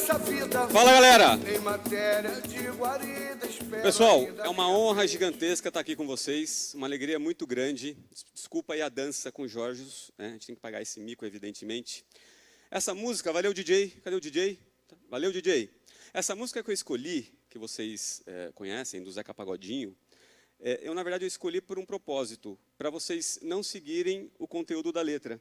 nessa vida. Fala, galera! Em matéria de guarida, Pessoal, é uma honra gigantesca estar aqui com vocês, uma alegria muito grande. Desculpa aí a dança com o Jorge, né? A gente tem que pagar esse mico, evidentemente. Essa música, valeu, DJ. Cadê o DJ? Valeu, DJ. Essa música que eu escolhi, que vocês conhecem, do Zeca Pagodinho, na verdade, eu escolhi por um propósito, para vocês não seguirem o conteúdo da letra.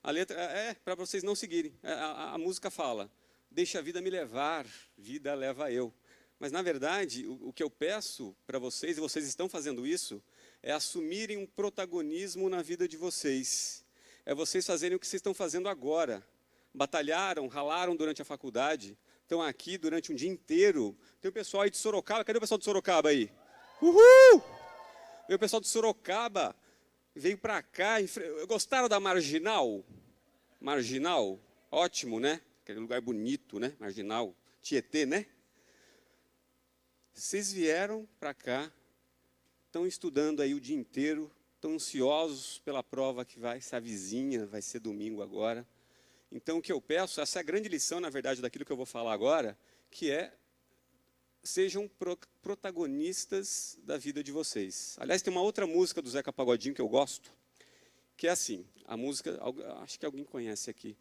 A letra para vocês não seguirem. A música fala, deixa a vida me levar, vida leva eu. Mas, na verdade, o que eu peço para vocês, e vocês estão fazendo isso, é assumirem um protagonismo na vida de vocês. É vocês fazerem o que vocês estão fazendo agora. Batalharam, ralaram durante a faculdade, estão aqui durante um dia inteiro. Tem o pessoal aí de Sorocaba, cadê o pessoal de Sorocaba aí? Uhul! O pessoal de Sorocaba veio para cá, gostaram da Marginal? Marginal? Ótimo, né? Aquele lugar bonito, né? Marginal, Tietê, né? Vocês vieram para cá, estão estudando aí o dia inteiro, estão ansiosos pela prova que vai ser a vizinha, vai ser domingo agora. Então, o que eu peço, essa é a grande lição, na verdade, daquilo que eu vou falar agora, que é, sejam protagonistas da vida de vocês. Aliás, tem uma outra música do Zeca Pagodinho que eu gosto, que é assim, a música, acho que alguém conhece aqui,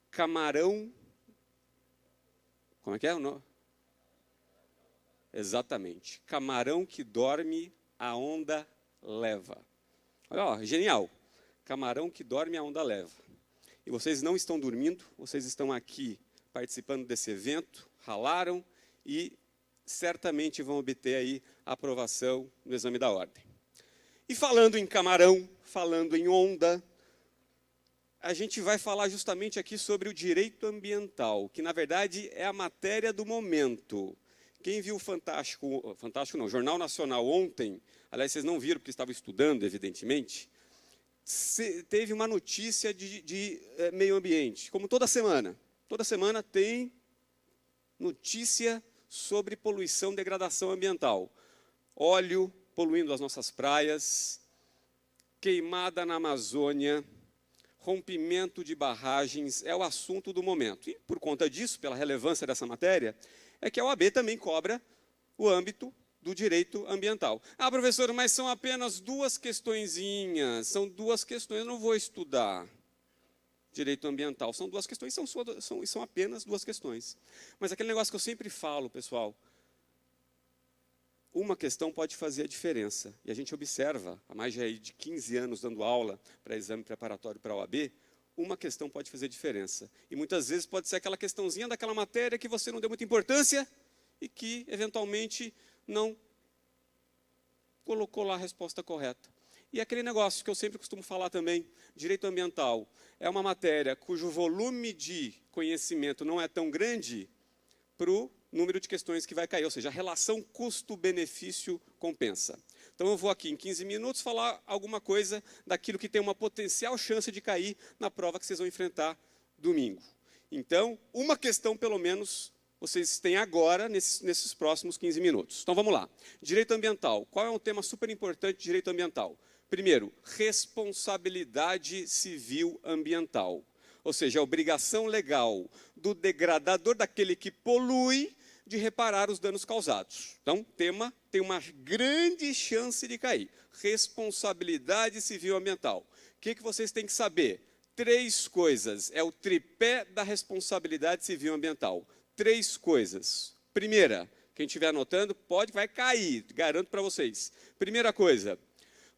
Camarão, como é que é o nome? Exatamente, camarão que dorme, a onda leva. Olha, ó, genial, camarão que dorme, a onda leva. E vocês não estão dormindo, vocês estão aqui participando desse evento, ralaram e certamente vão obter aí a aprovação no exame da ordem. E falando em camarão, falando em onda, a gente vai falar justamente aqui sobre o direito ambiental, que na verdade é a matéria do momento. Quem viu o Fantástico não, Jornal Nacional ontem, aliás, vocês não viram porque estavam estudando, evidentemente, teve uma notícia de meio ambiente, como toda semana tem notícia sobre poluição, degradação ambiental. Óleo poluindo as nossas praias, queimada na Amazônia, rompimento de barragens, é o assunto do momento. E, por conta disso, pela relevância dessa matéria, é que a OAB também cobra o âmbito do direito ambiental. Ah, professor, mas são apenas duas questõezinhas, são duas questões, eu não vou estudar direito ambiental, são duas questões, são apenas duas questões. Mas aquele negócio que eu sempre falo, pessoal, uma questão pode fazer a diferença. E a gente observa, há mais de 15 anos dando aula para exame preparatório para a OAB, uma questão pode fazer diferença. E muitas vezes pode ser aquela questãozinha daquela matéria que você não deu muita importância e que, eventualmente, não colocou lá a resposta correta. E aquele negócio que eu sempre costumo falar também, direito ambiental, é uma matéria cujo volume de conhecimento não é tão grande para o número de questões que vai cair, ou seja, a relação custo-benefício compensa. Então, eu vou aqui em 15 minutos falar alguma coisa daquilo que tem uma potencial chance de cair na prova que vocês vão enfrentar domingo. Então, uma questão, pelo menos, vocês têm agora, nesses próximos 15 minutos. Então, vamos lá. Direito ambiental. Qual é um tema super importante de direito ambiental? Primeiro, responsabilidade civil ambiental. Ou seja, a obrigação legal do degradador, daquele que polui, de reparar os danos causados. Então, tema tem uma grande chance de cair. Responsabilidade civil ambiental. O que vocês têm que saber? 3 coisas. É o tripé da responsabilidade civil ambiental. 3 coisas. Primeira, quem estiver anotando, vai cair, garanto para vocês. Primeira coisa,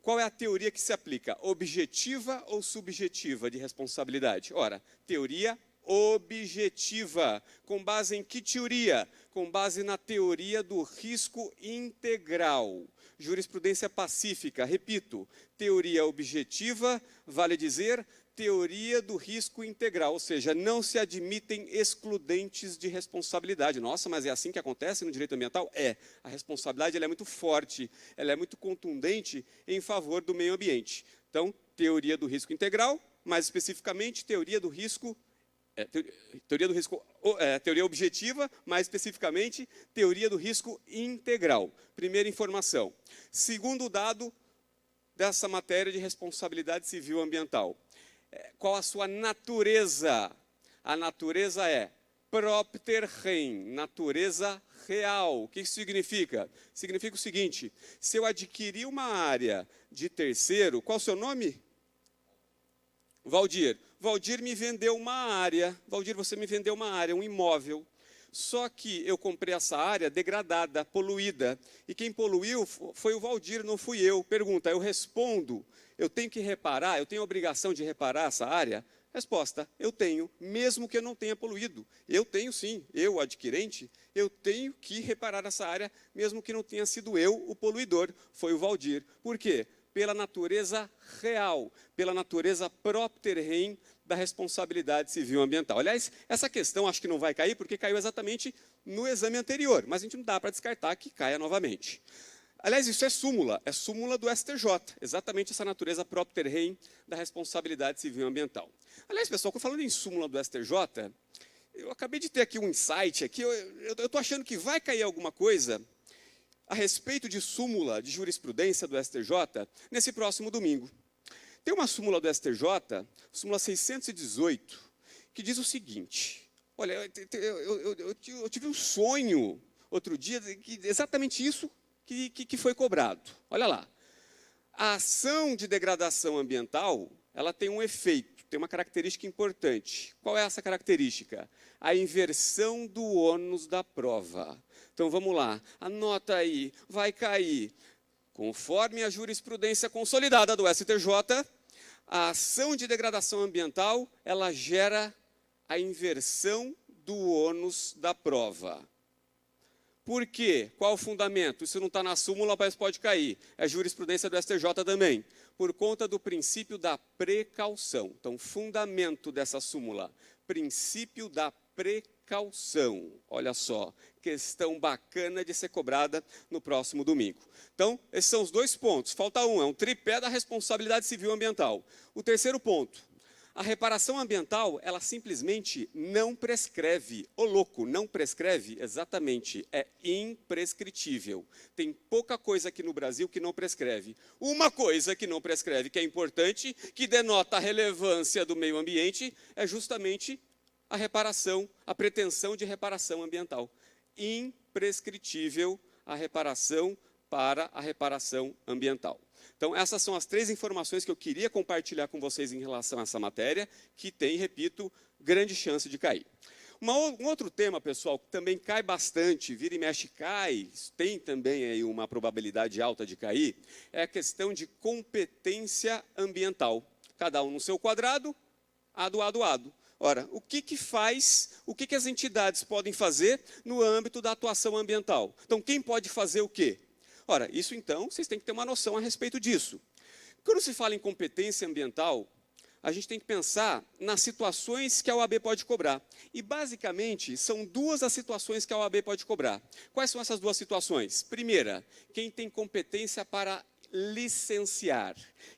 qual é a teoria que se aplica? Objetiva ou subjetiva de responsabilidade? Ora, teoria objetiva. Com base em que teoria? Com base na teoria do risco integral. Jurisprudência pacífica, repito, teoria objetiva, vale dizer, teoria do risco integral, ou seja, não se admitem excludentes de responsabilidade. Nossa, mas é assim que acontece no direito ambiental? É. A responsabilidade ela é muito forte, ela é muito contundente em favor do meio ambiente. Então, teoria do risco integral, mais especificamente, teoria objetiva, mais especificamente, teoria do risco integral. Primeira informação. Segundo dado dessa matéria de responsabilidade civil ambiental. Qual a sua natureza? A natureza é propter rem, natureza real. O que isso significa? Significa o seguinte: se eu adquirir uma área de terceiro, qual o seu nome? Valdir. Valdir me vendeu uma área. Valdir, você me vendeu uma área, um imóvel. Só que eu comprei essa área degradada, poluída. E quem poluiu foi o Valdir, não fui eu. Pergunta, eu respondo, eu tenho que reparar, eu tenho a obrigação de reparar essa área? Resposta, eu tenho, mesmo que eu não tenha poluído. Eu tenho sim, eu, adquirente, eu tenho que reparar essa área, mesmo que não tenha sido eu o poluidor, foi o Valdir. Por quê? Pela natureza real, pela natureza propter rem da responsabilidade civil ambiental. Aliás, essa questão acho que não vai cair, porque caiu exatamente no exame anterior, mas a gente não dá para descartar que caia novamente. Aliás, isso é súmula do STJ, exatamente essa natureza propter rem da responsabilidade civil ambiental. Aliás, pessoal, falando em súmula do STJ, eu acabei de ter aqui um insight, aqui, eu estou achando que vai cair alguma coisa a respeito de súmula de jurisprudência do STJ nesse próximo domingo. Tem uma súmula do STJ, súmula 618, que diz o seguinte, olha, eu tive um sonho outro dia, que exatamente isso que foi cobrado. Olha lá, a ação de degradação ambiental, ela tem um efeito, tem uma característica importante. Qual é essa característica? A inversão do ônus da prova. Então, vamos lá, anota aí, vai cair. Conforme a jurisprudência consolidada do STJ, a ação de degradação ambiental, ela gera a inversão do ônus da prova. Por quê? Qual o fundamento? Isso não está na súmula, mas pode cair. É jurisprudência do STJ também. Por conta do princípio da precaução. Então, fundamento dessa súmula, princípio da precaução. Olha só, questão bacana de ser cobrada no próximo domingo. Então, esses são os dois pontos. Falta um, é um tripé da responsabilidade civil ambiental. O terceiro ponto, a reparação ambiental, ela simplesmente não prescreve. Ô louco, não prescreve? Exatamente, é imprescritível. Tem pouca coisa aqui no Brasil que não prescreve. Uma coisa que não prescreve, que é importante, que denota a relevância do meio ambiente, é justamente a reparação, a pretensão de reparação ambiental. Imprescritível a reparação para a reparação ambiental. Então, essas são as três informações que eu queria compartilhar com vocês em relação a essa matéria, que tem, repito, grande chance de cair. Um outro tema, pessoal, que também cai bastante, vira e mexe cai, tem também aí uma probabilidade alta de cair, é a questão de competência ambiental. Cada um no seu quadrado, ado. Ora, o que as entidades podem fazer no âmbito da atuação ambiental? Então, quem pode fazer o quê? Ora, isso então, vocês têm que ter uma noção a respeito disso. Quando se fala em competência ambiental, a gente tem que pensar nas situações que a OAB pode cobrar. E, basicamente, são duas as situações que a OAB pode cobrar. Quais são essas duas situações? Primeira, quem tem competência para licenciar,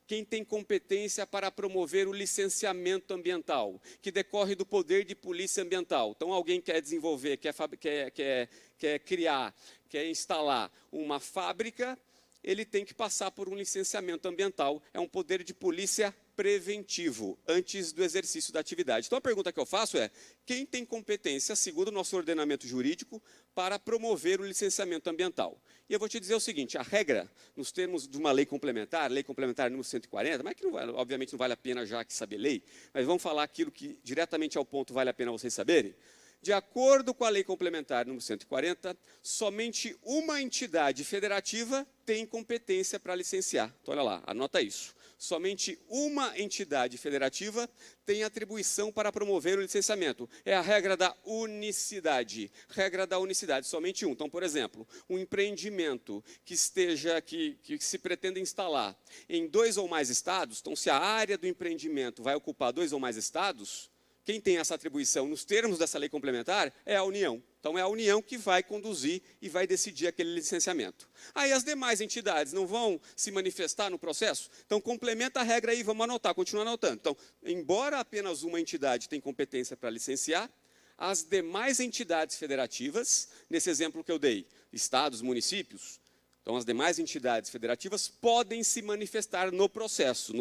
quem tem competência para promover o licenciamento ambiental, que decorre do poder de polícia ambiental. Então, alguém quer desenvolver, quer criar, quer instalar uma fábrica, ele tem que passar por um licenciamento ambiental, é um poder de polícia preventivo, antes do exercício da atividade. Então, a pergunta que eu faço é, quem tem competência, segundo o nosso ordenamento jurídico, para promover o licenciamento ambiental? E eu vou te dizer o seguinte, a regra, nos termos de uma lei complementar número 140, mas que não vale, obviamente não vale a pena já que saber lei, mas vamos falar aquilo que diretamente ao ponto vale a pena vocês saberem. De acordo com a lei complementar número 140, somente uma entidade federativa tem competência para licenciar. Então, olha lá, anota isso. Somente uma entidade federativa tem atribuição para promover o licenciamento. É a regra da unicidade. Regra da unicidade, somente um. Então, por exemplo, um empreendimento que se pretenda instalar em 2 ou mais estados, então se a área do empreendimento vai ocupar 2 ou mais estados, quem tem essa atribuição nos termos dessa lei complementar é a União. Então, é a União que vai conduzir e vai decidir aquele licenciamento. Aí, as demais entidades não vão se manifestar no processo? Então, complementa a regra aí, vamos anotar, continua anotando. Então, embora apenas uma entidade tenha competência para licenciar, as demais entidades federativas, nesse exemplo que eu dei, estados, municípios, então, as demais entidades federativas podem se manifestar no processo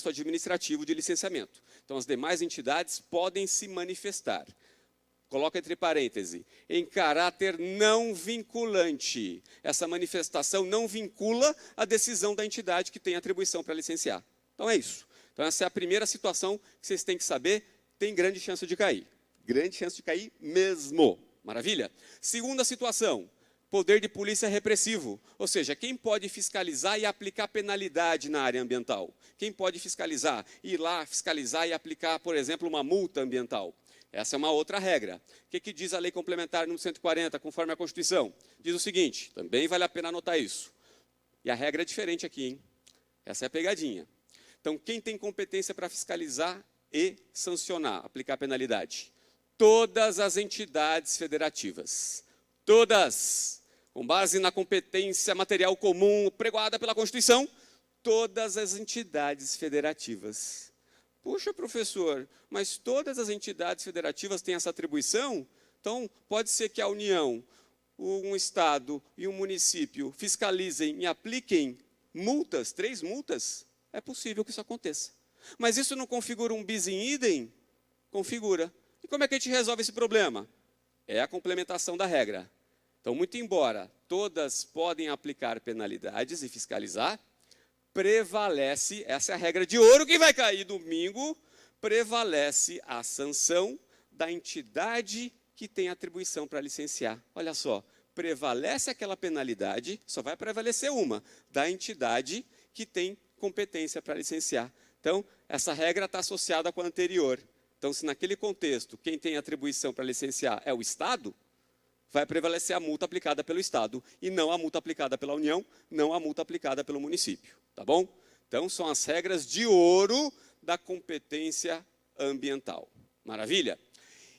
administrativo de licenciamento. Então, as demais entidades podem se manifestar. coloca entre parênteses, em caráter não vinculante. Essa manifestação não vincula a decisão da entidade que tem atribuição para licenciar. Então é isso. Então essa é a primeira situação que vocês têm que saber, tem grande chance de cair. Grande chance de cair mesmo. Maravilha? Segunda situação, poder de polícia repressivo. Ou seja, quem pode fiscalizar e aplicar penalidade na área ambiental? Quem pode fiscalizar? Ir lá fiscalizar e aplicar, por exemplo, uma multa ambiental. Essa é uma outra regra. O que diz a Lei Complementar número 140, conforme a Constituição? Diz o seguinte, também vale a pena anotar isso. E a regra é diferente aqui, hein? Essa é a pegadinha. Então, quem tem competência para fiscalizar e sancionar, aplicar penalidade? Todas as entidades federativas. Todas, com base na competência material comum pregoada pela Constituição, todas as entidades federativas. Puxa, professor, mas todas as entidades federativas têm essa atribuição? Então, pode ser que a União, um Estado e um município fiscalizem e apliquem multas, 3 multas? É possível que isso aconteça. Mas isso não configura um bis in idem? Configura. E como é que a gente resolve esse problema? É a complementação da regra. Então, muito embora todas podem aplicar penalidades e fiscalizar, prevalece, essa é a regra de ouro que vai cair domingo, prevalece a sanção da entidade que tem atribuição para licenciar. Olha só, prevalece aquela penalidade, só vai prevalecer uma, da entidade que tem competência para licenciar. Então, essa regra está associada com a anterior. Então, se naquele contexto, quem tem atribuição para licenciar é o Estado, vai prevalecer a multa aplicada pelo Estado e não a multa aplicada pela União, não a multa aplicada pelo município. Tá bom? Então, são as regras de ouro da competência ambiental. Maravilha?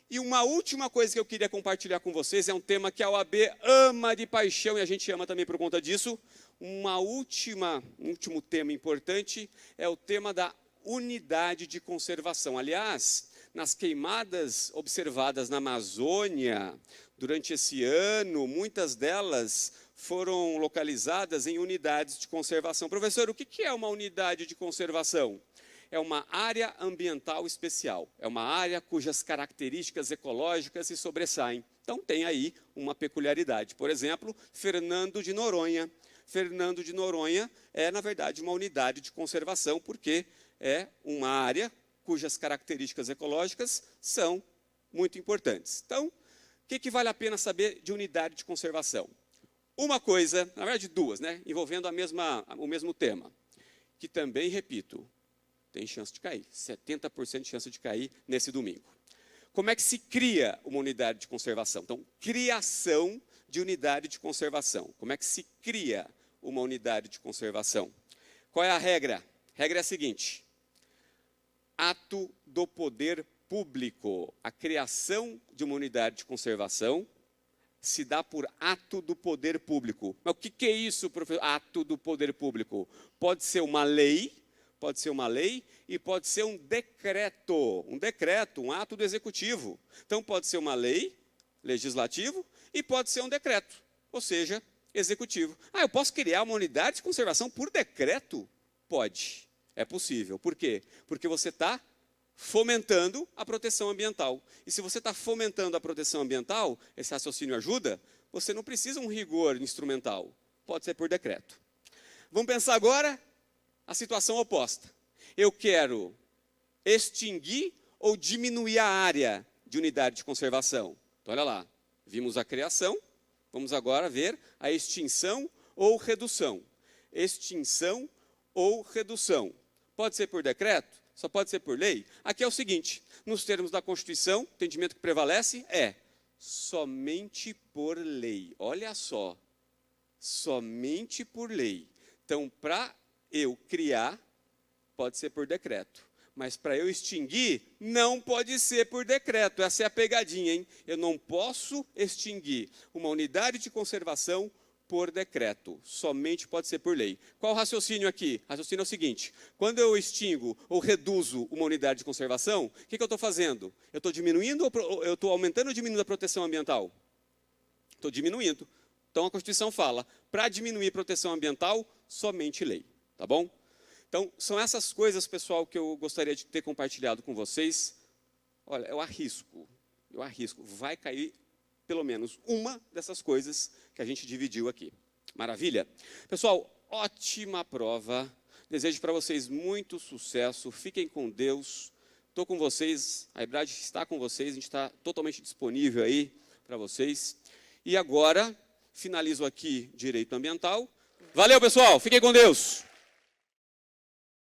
E uma última coisa que eu queria compartilhar com vocês, é um tema que a OAB ama de paixão, e a gente ama também por conta disso. Um último tema importante é o tema da unidade de conservação. Aliás, nas queimadas observadas na Amazônia, durante esse ano, muitas delas foram localizadas em unidades de conservação. Professor, o que é uma unidade de conservação? É uma área ambiental especial, é uma área cujas características ecológicas se sobressaem. Então, tem aí uma peculiaridade. Por exemplo, Fernando de Noronha. Fernando de Noronha é, na verdade, uma unidade de conservação, porque é uma área cujas características ecológicas são muito importantes. Então, o que vale a pena saber de unidade de conservação? Uma coisa, na verdade duas, né, envolvendo o mesmo tema, que também, repito, tem chance de cair, 70% de chance de cair nesse domingo. Como é que se cria uma unidade de conservação? Então, criação de unidade de conservação. Como é que se cria uma unidade de conservação? Qual é a regra? A regra é a seguinte: ato do poder público. A criação de uma unidade de conservação se dá por ato do poder público. Mas o que é isso, professor? Ato do poder público. Pode ser uma lei e pode ser um decreto, um ato do executivo. Então, pode ser uma lei, legislativo, e pode ser um decreto, ou seja, executivo. Eu posso criar uma unidade de conservação por decreto? Pode, é possível. Por quê? Porque você está fomentando a proteção ambiental. E se você está fomentando a proteção ambiental, esse raciocínio ajuda, você não precisa um rigor instrumental. Pode ser por decreto. Vamos pensar agora a situação oposta. Eu quero extinguir ou diminuir a área de unidade de conservação. Então, olha lá, vimos a criação, vamos agora ver a extinção ou redução. Extinção ou redução. Pode ser por decreto? Só pode ser por lei? Aqui é o seguinte, nos termos da Constituição, o entendimento que prevalece é somente por lei. Olha só, somente por lei. Então, para eu criar, pode ser por decreto. Mas para eu extinguir, não pode ser por decreto. Essa é a pegadinha, hein? Eu não posso extinguir uma unidade de conservação por decreto. Somente pode ser por lei. Qual o raciocínio aqui? O raciocínio é o seguinte: quando eu extingo ou reduzo uma unidade de conservação, o que eu estou fazendo? Eu estou diminuindo ou eu estou aumentando ou diminuindo a proteção ambiental? Estou diminuindo. Então a Constituição fala, para diminuir a proteção ambiental, somente lei. Tá bom? Então, são essas coisas, pessoal, que eu gostaria de ter compartilhado com vocês. Olha, eu arrisco eu arrisco, vai cair pelo menos uma dessas coisas que a gente dividiu aqui. Maravilha? Pessoal, ótima prova. Desejo para vocês muito sucesso. Fiquem com Deus. Estou com vocês, a Ebrad está com vocês, a gente está totalmente disponível aí para vocês. E agora, finalizo aqui Direito Ambiental. Valeu, pessoal. Fiquem com Deus.